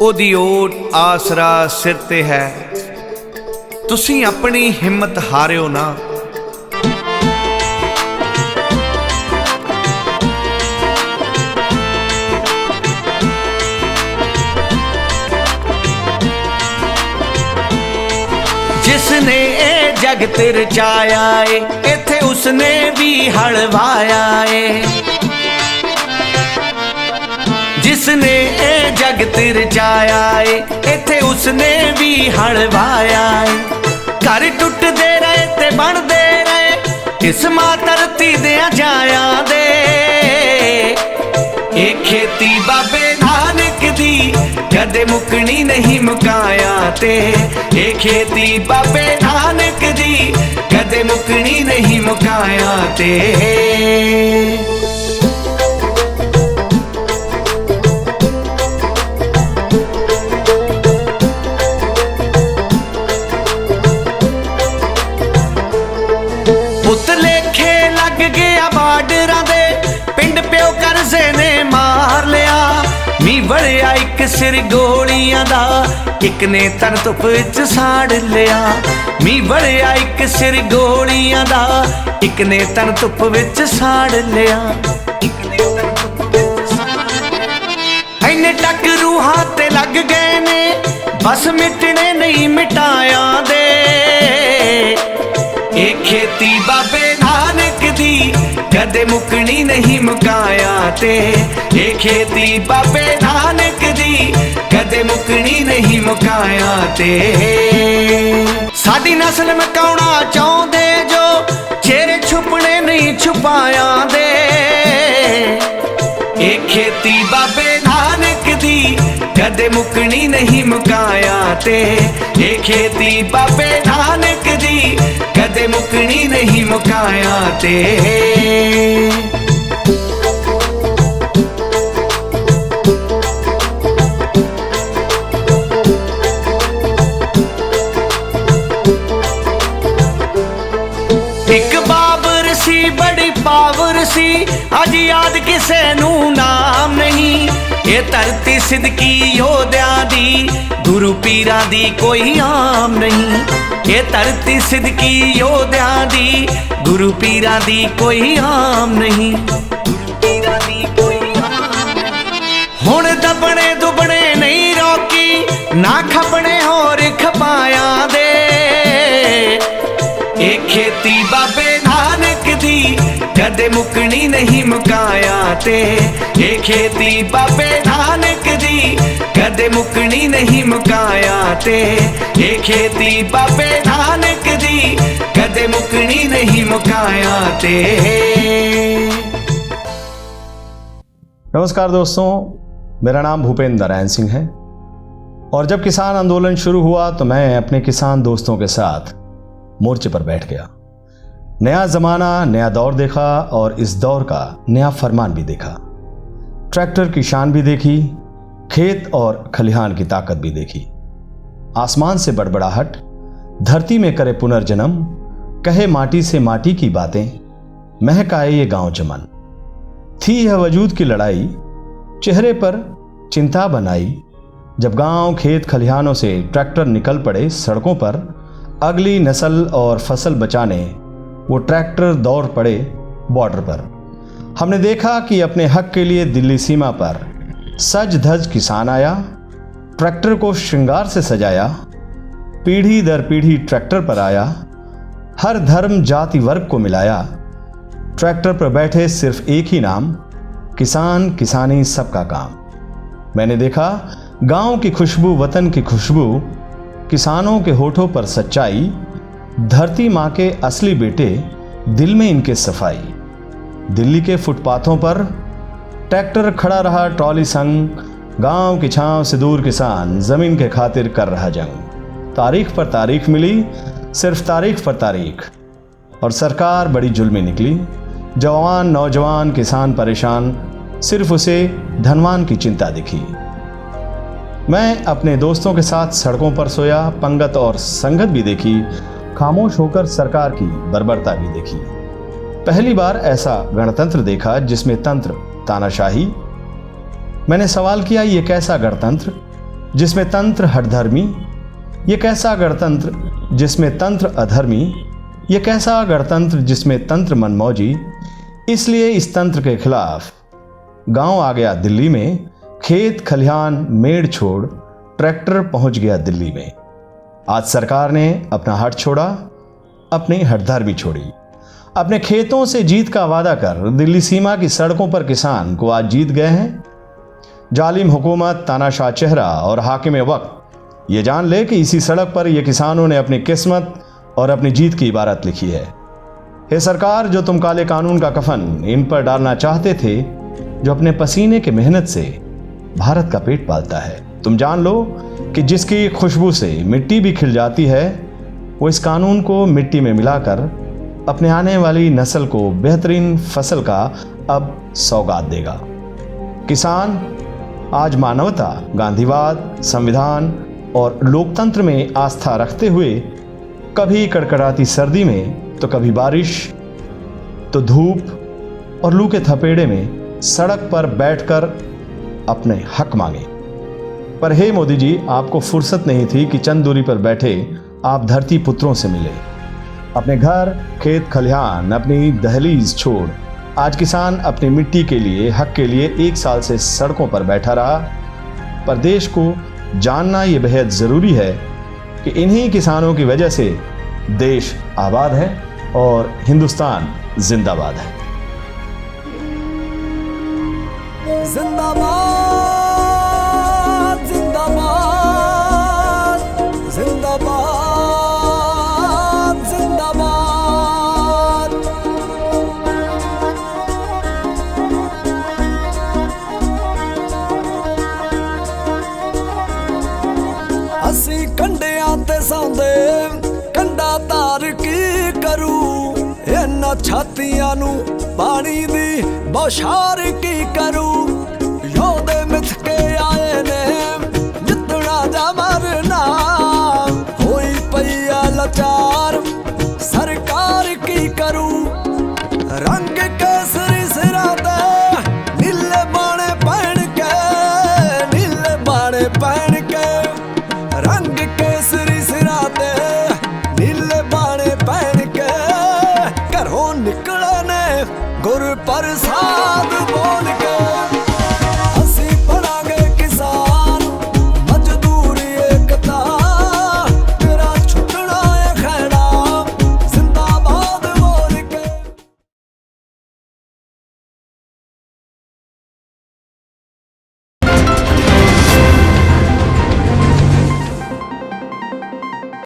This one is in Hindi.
ओदी ओट आसरा सिर ते है। तुसीं अपनी हिम्मत हारियो ना। जिसने ए जग तिरचाया है, इथे उसने भी हलवाया है। जिसने ए जग तिरचाया है, इथे उसने भी हलवाया है। घर टुटदे रहे ते बनदे रहे, इस मां धरती दियां जाया दे। ए खेती बाबे नानक दी, कदे मुकनी नहीं मुकाया ते। ए खेती बाबे नानक दी, कदे मुकनी नहीं मुकाया ते। पुत लेखे लग गया बार्डरां दे, पिंड प्यो करजे ने मार लिया। मी बड़िया एक सिर गोलियां दा, एक ने तन धुप विच साड़ लिया। मी बड़िया एक सिर गोलियां दा, एक ने तन धुप विच साड़ लिया। इन्ने टक रूहां ते लग गए ने, बस मिटने नहीं मिटाया दे। ए खेती बाबे नानक दी, कदे मुकनी नहीं मुकाया ते। ए खेती बाबे नानक दी, कदे मुकनी नहीं मुकाया ते। साडी नस्ल मकाउणा चाहुंदे जो, चेहरे छुपने नहीं छुपाया दे। ए खेती बाबे नानक दी, कदे मुकनी नहीं मुकाया ते। ए खेती बाबे नानक दी, कदे मुकनी नहीं मुकाया ते। एक बाबर सी बड़ी पावर सी, अज याद किसे नू नाम नहीं। ये धरती सिदकी योद्या दी, गुरु पीरा दी कोई आम नहीं। ये धरती सिदकी योद्या दी, गुरु पीरा दी कोई आम नहीं। हुण दबने दुबने नहीं रोकी, ना खपने होर खपाया दे। ए खेती बाबे नानक दी, कदे मुकनी नहीं मुकाया ते। ए खेती बाबे नानक दी, कदे मुकनी नहीं मुकाया ते। ए खेती बाबे नानक दी, कदे मुकनी नहीं मुकाया ते। नमस्कार दोस्तों, मेरा नाम भूपेंद्र नारायण सिंह है और जब किसान आंदोलन शुरू हुआ तो मैं अपने किसान दोस्तों के साथ मोर्चे पर बैठ गया। नया ज़माना, नया दौर देखा और इस दौर का नया फरमान भी देखा। ट्रैक्टर की शान भी देखी, खेत और खलिहान की ताकत भी देखी। आसमान से बड़बड़ाहट, धरती में करे पुनर्जन्म, कहे माटी से माटी की बातें, महकाए ये गांव चमन। थी यह वजूद की लड़ाई, चेहरे पर चिंता बनाई, जब गांव खेत खलिहानों से ट्रैक्टर निकल पड़े सड़कों पर। अगली नस्ल और फसल बचाने वो ट्रैक्टर दौड़ पड़े बॉर्डर पर। हमने देखा कि अपने हक के लिए दिल्ली सीमा पर सज धज किसान आया, ट्रैक्टर को श्रृंगार से सजाया। पीढ़ी दर पीढ़ी ट्रैक्टर पर आया, हर धर्म जाति वर्ग को मिलाया। ट्रैक्टर पर बैठे सिर्फ एक ही नाम, किसान किसानी सबका काम। मैंने देखा गांव की खुशबू, वतन की खुशबू, किसानों के होठों पर सच्चाई, धरती माँ के असली बेटे, दिल में इनके सफाई। दिल्ली के फुटपाथों पर ट्रैक्टर खड़ा रहा ट्रॉली संग, गांव की छांव से दूर किसान जमीन के खातिर कर रहा जंग। तारीख पर तारीख मिली, सिर्फ तारीख पर तारीख, और सरकार बड़ी जुल्मी निकली। जवान नौजवान किसान परेशान, सिर्फ उसे धनवान की चिंता दिखी। मैं अपने दोस्तों के साथ सड़कों पर सोया, पंगत और संगत भी देखी, खामोश होकर सरकार की बर्बरता भी देखी। पहली बार ऐसा गणतंत्र देखा जिसमें तंत्र तानाशाही। मैंने सवाल किया, ये कैसा गणतंत्र जिसमें तंत्र हठधर्मी, ये कैसा गणतंत्र जिसमें तंत्र अधर्मी, ये कैसा गणतंत्र जिसमें तंत्र मनमौजी। इसलिए इस तंत्र के खिलाफ गांव आ गया दिल्ली में, खेत खलिहान मेड़ छोड़ ट्रैक्टर पहुंच गया दिल्ली में। आज सरकार ने अपना हट छोड़ा, अपनी हठधर्मी छोड़ी। अपने खेतों से जीत का वादा कर दिल्ली सीमा की सड़कों पर किसान को आज जीत गए हैं। जालिम हुकूमत, तानाशाह चेहरा और हाकिम वक्त ये जान ले कि इसी सड़क पर ये किसानों ने अपनी किस्मत और अपनी जीत की इबारत लिखी है। हे सरकार, जो तुम काले कानून का कफन इन पर डालना चाहते थे, जो अपने पसीने की मेहनत से भारत का पेट पालता है, तुम जान लो कि जिसकी खुशबू से मिट्टी भी खिल जाती है, वो इस कानून को मिट्टी में मिलाकर अपने आने वाली नस्ल को बेहतरीन फसल का अब सौगात देगा। किसान आज मानवता, गांधीवाद, संविधान और लोकतंत्र में आस्था रखते हुए कभी कड़कड़ाती सर्दी में तो कभी बारिश तो धूप और लू के थपेड़े में सड़क पर बैठकर अपने हक मांगे। पर हे मोदी जी, आपको फुर्सत नहीं थी कि चंद दूरी पर बैठे आप धरती पुत्रों से मिले। अपने घर, खेत खलिहान, अपनी दहलीज छोड़ आज किसान अपनी मिट्टी के लिए, हक के लिए 1 साल से सड़कों पर बैठा रहा। पर देश को जानना ये बेहद ज़रूरी है कि इन्हीं किसानों की वजह से देश आबाद है और हिंदुस्तान जिंदाबाद है। जिंदाबाद जिंदाबाद जिंदाबाद जिंदाबाद। असी कंडियां ते सौंदे कंडा तार की करू, इन्ना छातियां नू पानी दी बौछार की करू। योधे मिथ के आए ने जितना जा मरना, होई पैया लाचार सरकार की करू। रंग केसरी सिरा दे नीले बाणे पहन के, नीले बाणे पहन के। रंग केसरी सिरा दे नीले बाणे पहन के, घरों निकले ने गुर प्रसाद बोल के।